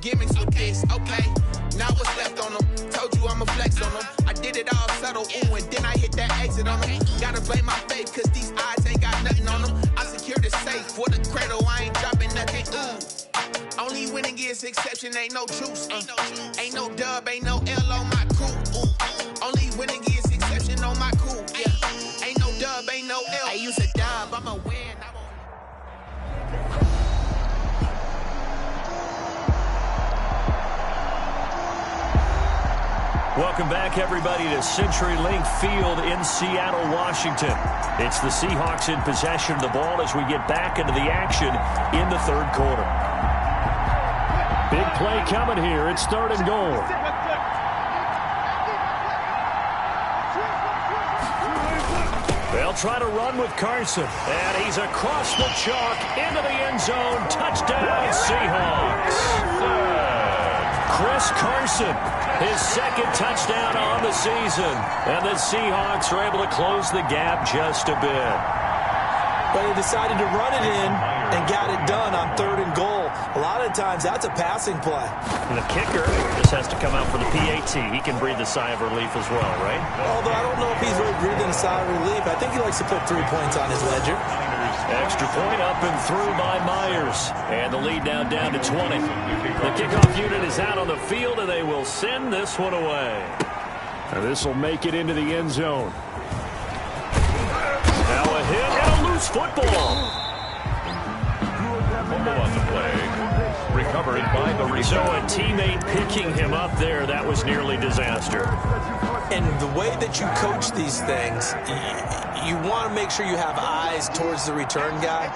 gimmicks with this, okay. Now what's left on them? Told you I'ma flex on them. I did it all subtle, ooh, and then I hit that exit on them. Gotta blame my faith, cause these eyes ain't got nothing on them. I secured the safe for the cradle, I ain't dropping nothing, ooh. Only winning is exception, ain't no truce. Ain't no dub, ain't no L on my crew, ooh. Only winning is exception on my crew, yeah. Ain't no dub, ain't no L. I use a dub, I'ma win. Welcome back, everybody, to CenturyLink Field in Seattle, Washington. It's the Seahawks in possession of the ball as we get back into the action in the third quarter. Big play coming here. It's 3rd and goal. They'll try to run with Carson. And he's across the chalk into the end zone. Touchdown, Seahawks. Chris Carson, his 2nd touchdown on the season. And the Seahawks are able to close the gap just a bit. But they decided to run it in and got it done on 3rd and goal. A lot of times that's a passing play. And the kicker just has to come out for the PAT. He can breathe a sigh of relief as well, right? Although I don't know if he's really breathing a sigh of relief. I think he likes to put 3 points on his ledger. Extra point up and through by Myers. And the lead now down to 20. The kickoff unit is out on the field, and they will send this one away. And this will make it into the end zone. Now a hit and a loose football. Fumble on the play. Recovered by the receiver. So a teammate picking him up there, that was nearly disaster. And the way that you coach these things, you want to make sure you have eyes towards the return guy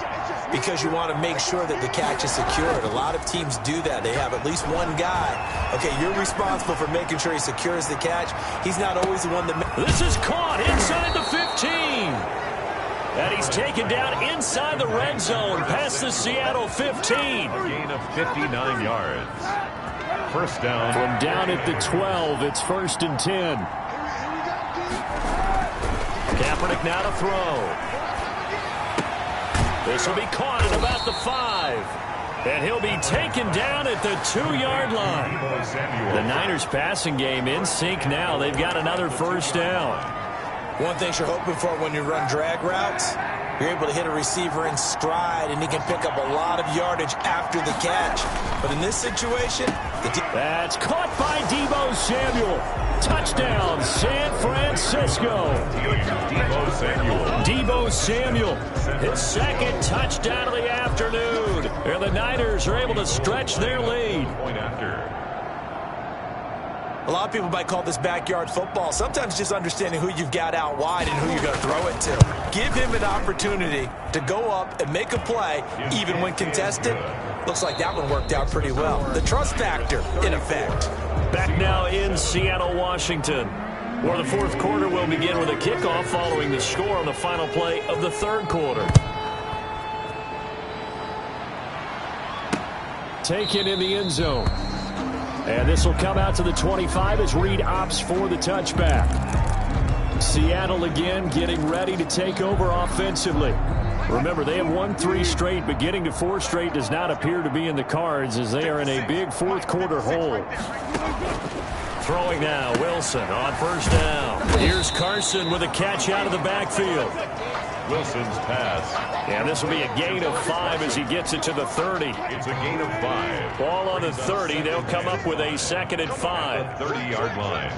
because you want to make sure that the catch is secured. A lot of teams do that. They have at least one guy. Okay, you're responsible for making sure he secures the catch. He's not always the one that... This is caught inside the 15. And he's taken down inside the red zone past the Seattle 15. A gain of 59 yards. First down. From down at the 12, it's 1st and 10. Kaepernick now to throw. This will be caught at about the 5. And he'll be taken down at the 2-yard line. The Niners passing game in sync now. They've got another first down. One thing you're hoping for when you run drag routes, you're able to hit a receiver in stride, and he can pick up a lot of yardage after the catch. But in this situation, that's caught by Deebo Samuel. Touchdown, San Francisco. Deebo Samuel, his 2nd touchdown of the afternoon. And the Niners are able to stretch their lead. Point after. A lot of people might call this backyard football. Sometimes just understanding who you've got out wide and who you're going to throw it to. Give him an opportunity to go up and make a play, even when contested. Looks like that one worked out pretty well. The trust factor, in effect. Back now in Seattle, Washington, where the 4th quarter will begin with a kickoff following the score on the final play of the 3rd quarter. Taken in the end zone. And this will come out to the 25 as Reed opts for the touchback. Seattle again getting ready to take over offensively. Remember, they have won 3 straight, but getting to 4 straight does not appear to be in the cards as they are in a big 4th quarter hole. Throwing now, Wilson on first down. Here's Carson with a catch out of the backfield. Wilson's pass. And this will be a gain of 5 as he gets it to the 30. It's a gain of 5. Ball on the 30. They'll come up with a 2nd and 5. 30-yard line.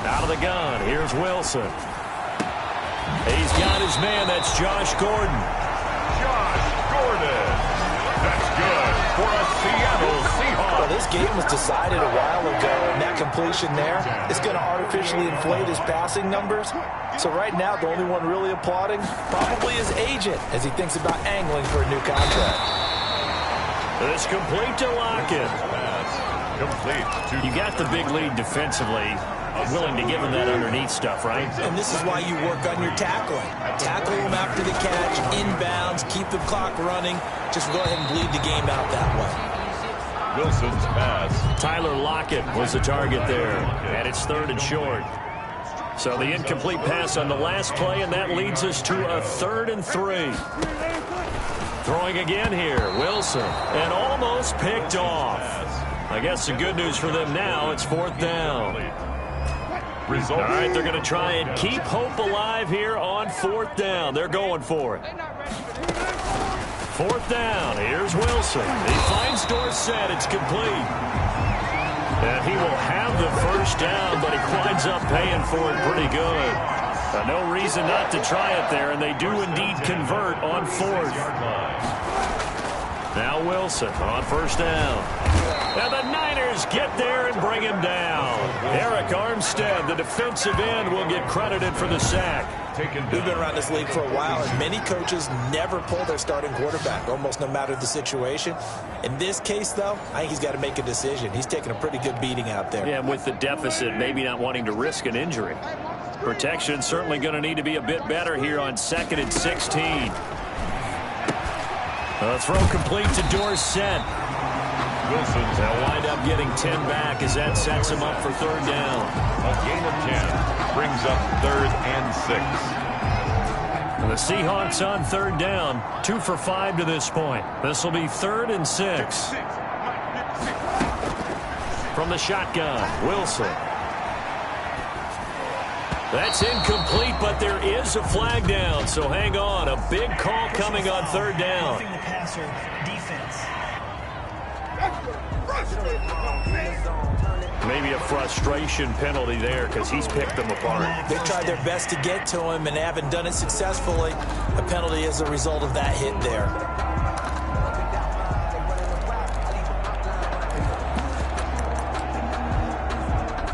Out of the gun. Here's Wilson. He's got his man. That's Josh Gordon. Josh Gordon. That's good for a Seattle Seahawks. Well, this game was decided a while ago, and that completion there is going to artificially inflate his passing numbers. So right now, the only one really applauding probably his agent as he thinks about angling for a new contract. It's complete to Lockett. Complete. You got the big lead defensively. Willing to give him that underneath stuff, right? And this is why you work on your tackling. Tackle him after the catch, inbounds, keep the clock running. Just go ahead and bleed the game out that way. Wilson's pass. Tyler Lockett was the target there. And it's 3rd and short. So the incomplete pass on the last play, and that leads us to a 3rd and 3. Throwing again here, Wilson, and almost picked off. I guess the good news for them now, it's 4th down. All right, they're going to try and keep hope alive here on 4th down. They're going for it. 4th down, here's Wilson. He finds Dorsett, it's complete. And he will have the first down, but he winds up paying for it pretty good. No reason not to try it there, and they do indeed convert on 4th. Now Wilson on 1st down. And the Niners get there and bring him down. Eric Armstead, the defensive end, will get credited for the sack. We've been around this league for a while, and many coaches never pull their starting quarterback, almost no matter the situation. In this case, though, I think he's got to make a decision. He's taking a pretty good beating out there. Yeah, and with the deficit, maybe not wanting to risk an injury. Protection certainly going to need to be a bit better here on 2nd and 16. A throw complete to Dorsett. Wilson's will wind up getting 10 back as that sets him up for 3rd down. A gain of 10 brings up 3rd and 6. And the Seahawks on 3rd down, 2 for 5 to this point. This will be 3rd and 6. From the shotgun, Wilson. That's incomplete, but there is a flag down, so hang on. A big call coming on 3rd down. The passer, defense. Maybe a frustration penalty there because he's picked them apart. They've tried their best to get to him and haven't done it successfully. A penalty is a result of that hit there.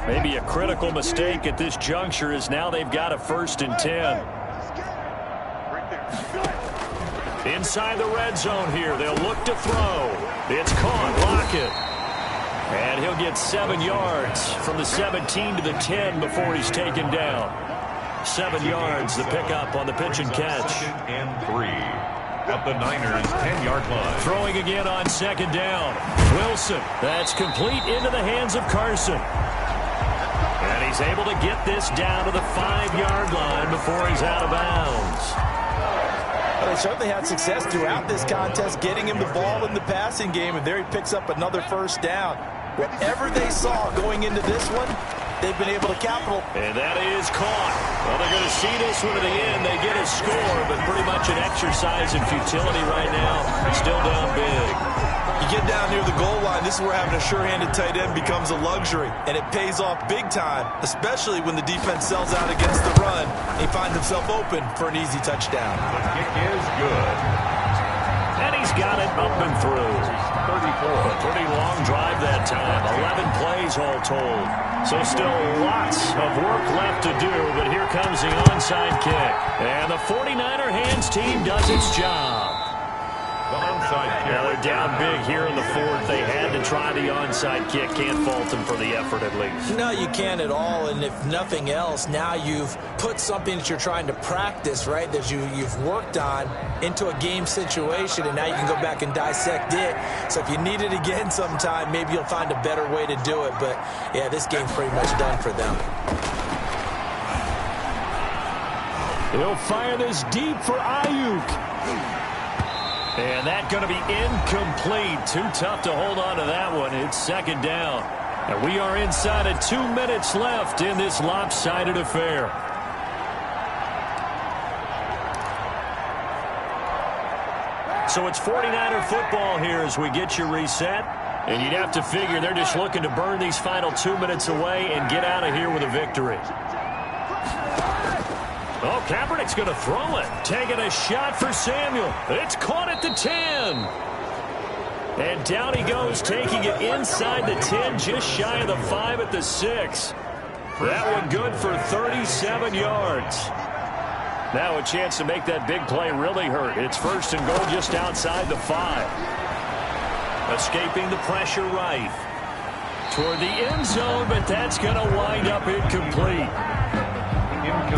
Maybe a critical mistake at this juncture is now they've got a 1st and 10. Inside the red zone here, they'll look to throw. It's caught, Lockett. And he'll get 7 yards from the 17 to the 10 before he's taken down. 7 yards, the pickup on the pitch and catch. 2nd and 3 at the Niners' 10-yard line. Throwing again on 2nd down. Wilson, that's complete into the hands of Carson. And he's able to get this down to the 5-yard line before he's out of bounds. Well, they certainly had success throughout this contest, getting him the ball in the passing game, and there he picks up another 1st down. Whatever they saw going into this one, they've been able to capital. And that is caught. Well, they're going to see this one to the end. They get a score, but pretty much an exercise in futility right now. Still down big. You get down near the goal line, this is where having a sure-handed tight end becomes a luxury, and it pays off big time, especially when the defense sells out against the run, and he finds himself open for an easy touchdown. The kick is good. And he's got it up and through. 34. A pretty long drive that time. 11 plays all told. So still lots of work left to do, but here comes the onside kick. And the 49er hands team does its job. The onside kick. Now they're down big here in the 4th. They had to try the onside kick. Can't fault them for the effort at least. No, you can't at all, and if nothing else, now you've put something that you're trying to practice, right, that you've worked on into a game situation, and now you can go back and dissect it. So if you need it again sometime, maybe you'll find a better way to do it. But, yeah, this game's pretty much done for them. He'll fire this deep for Ayuk. And that's going to be incomplete. Too tough to hold on to that one. It's 2nd down. And we are inside of 2 minutes left in this lopsided affair. So it's 49er football here as we get you reset. And you'd have to figure they're just looking to burn these final 2 minutes away and get out of here with a victory. Oh, Kaepernick's going to throw it. Taking a shot for Samuel. It's caught at the 10. And down he goes, taking it inside the 10, just shy of the 5 at the 6. That one good for 37 yards. Now a chance to make that big play really hurt. It's 1st and goal just outside the 5. Escaping the pressure right. Toward the end zone, but that's going to wind up incomplete.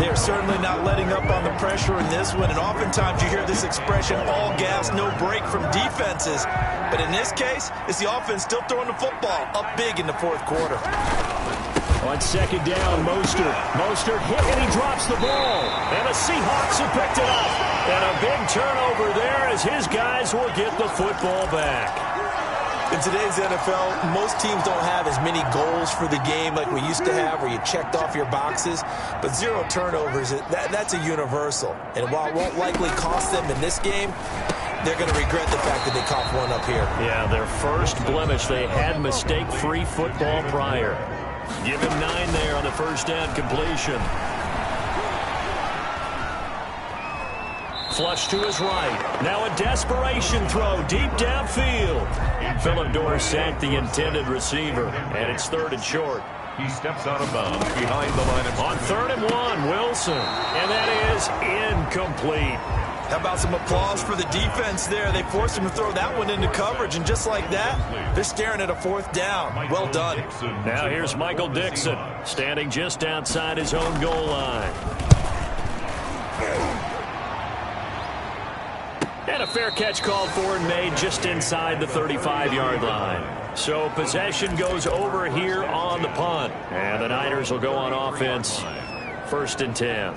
They're certainly not letting up on the pressure in this one, and oftentimes you hear this expression, all gas, no break from defenses. But in this case, it's the offense still throwing the football up big in the 4th quarter. On 2nd down, Mostert hit, and he drops the ball. And the Seahawks have picked it up. And a big turnover there as his guys will get the football back. In today's NFL, most teams don't have as many goals for the game like we used to have, where you checked off your boxes. But 0 turnovers, that's a universal. And while it won't likely cost them in this game, they're going to regret the fact that they coughed one up here. Yeah, their first blemish. They had mistake-free football prior. Give him 9 there on the first down completion. Flush to his right. Now a desperation throw deep downfield. Phillip Dorsett, the intended receiver, and it's 3rd and short. He steps out of bounds behind the line of On 3rd and 1, Wilson, and that is incomplete. How about some applause for the defense there? They forced him to throw that one into coverage, and just like that, they're staring at a 4th down. Well done. Now here's Michael Dixon, standing just outside his own goal line. And a fair catch called for and made just inside the 35-yard line. So possession goes over here on the punt. And the Niners will go on offense. 1st and 10.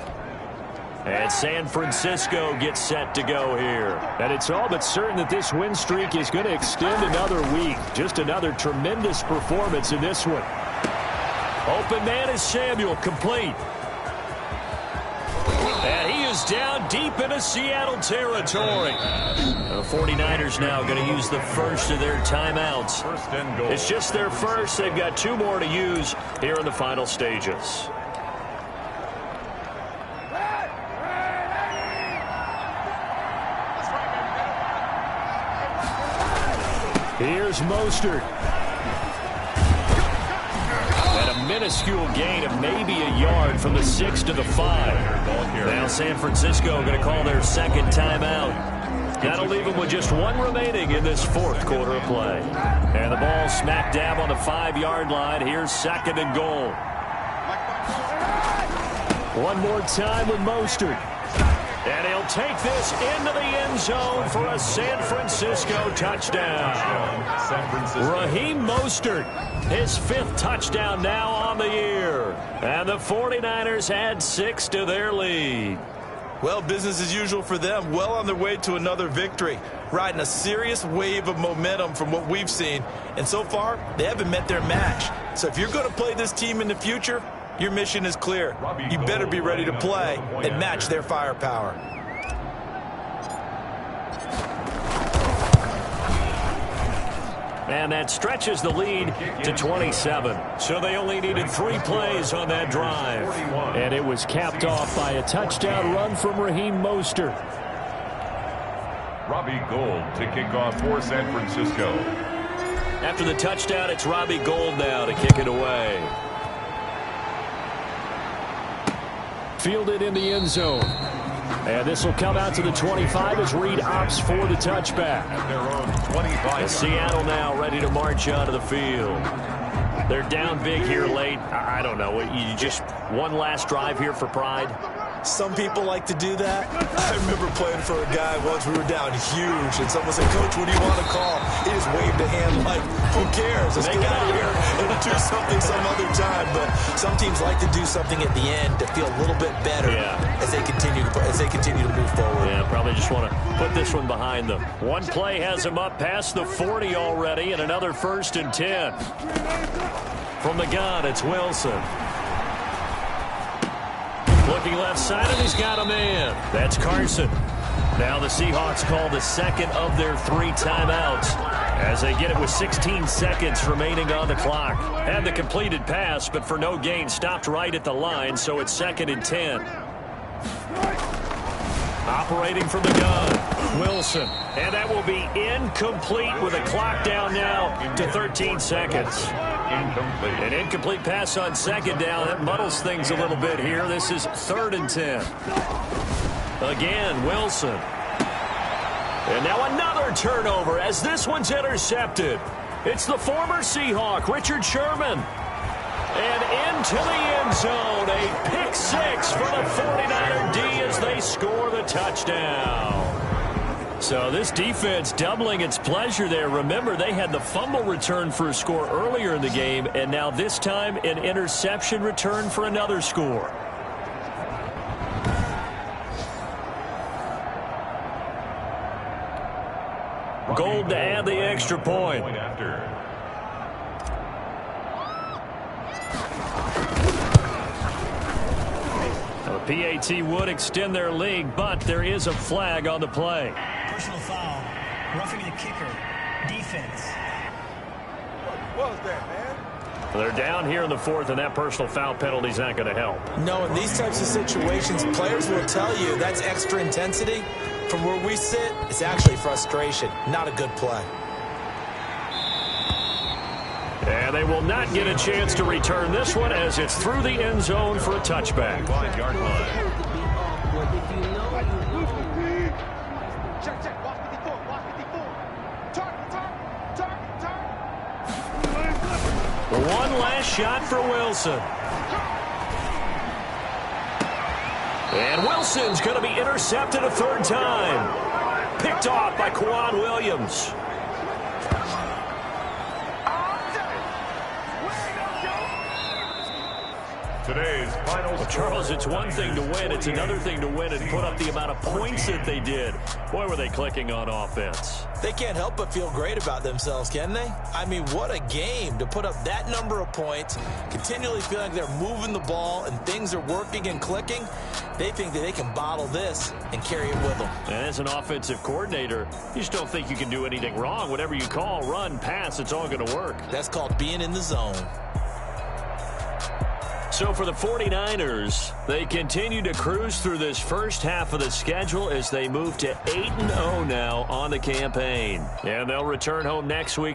And San Francisco gets set to go here. And it's all but certain that this win streak is going to extend another week. Just another tremendous performance in this one. Open man is Samuel, complete. And he is down deep into Seattle territory. The 49ers now going to use the first of their timeouts. 1st and goal. It's just their first. They've got 2 more to use here in the final stages. Here's Mostert. And a minuscule gain of maybe a yard from the 6 to the 5. Now San Francisco going to call their 2nd timeout. That'll leave them with just 1 remaining in this 4th quarter of play. And the ball smack dab on the 5-yard line. Here's 2nd and goal. One more time with Mostert. And he'll take this into the end zone for a San Francisco touchdown. Raheem Mostert, his 5th touchdown now on the year. And the 49ers add 6 to their lead. Well, business as usual for them. Well on their way to another victory. Riding a serious wave of momentum from what we've seen. And so far, they haven't met their match. So if you're going to play this team in the future, your mission is clear. You better be ready to play and match their firepower. And that stretches the lead to 27. So they only needed 3 plays on that drive. And it was capped off by a touchdown run from Raheem Mostert. Robbie Gould to kick off for San Francisco. After the touchdown, it's Robbie Gould now to kick it away. Fielded in the end zone. And this will come out to the 25 as Reed opts for the touchback. At their own 25. And Seattle now ready to march onto the field. They're down big here late. I don't know. You just one last drive here for pride? Some people like to do that. I remember playing for a guy once. We were down huge, and someone said, "Coach, what do you want to call?" He just waved a hand like, "Who cares? Let's get out of here and do something some other time." But some teams like to do something at the end to feel a little bit better as they continue to move forward. Yeah, probably just want to put this one behind them. One play has them up past the 40 already, and another 1st and 10. From the gun, it's Wilson. Looking left side, and he's got a man. That's Carson. Now the Seahawks call the 2nd of their 3 timeouts as they get it with 16 seconds remaining on the clock. Had the completed pass, but for no gain, stopped right at the line, so it's 2nd and 10. Operating from the gun, Wilson. And that will be incomplete with a clock down now to 13 seconds. Incomplete. An incomplete pass on 2nd down. That muddles things a little bit here. This is 3rd and 10. Again, Wilson. And now another turnover as this one's intercepted. It's the former Seahawk, Richard Sherman. And into the end zone, a pick 6 for the 49er D as they score the touchdown. So this defense doubling its pleasure there. Remember, they had the fumble return for a score earlier in the game, and now this time an interception return for another score. Gold to add the extra point. After. The PAT would extend their lead, but there is a flag on the play. Personal foul. Roughing the kicker. Defense. What was that, man? They're down here in the fourth, and that personal foul penalty is not going to help. No, in these types of situations, players will tell you that's extra intensity. From where we sit, it's actually frustration. Not a good play. And they will not get a chance to return this one as it's through the end zone for a touchback. 5-yard line. One last shot for Wilson. And Wilson's going to be intercepted a third time. Picked off by Quan Williams. Today's final Well, Charles, it's one thing to win. It's another thing to win and put up the amount of points that they did. Boy, were they clicking on offense. They can't help but feel great about themselves, can they? I mean, what a game to put up that number of points, continually feeling like they're moving the ball and things are working and clicking. They think that they can bottle this and carry it with them. And as an offensive coordinator, you just don't think you can do anything wrong. Whatever you call, run, pass, it's all going to work. That's called being in the zone. So for the 49ers, they continue to cruise through this first half of the schedule as they move to 8-0 now on the campaign. And they'll return home next week.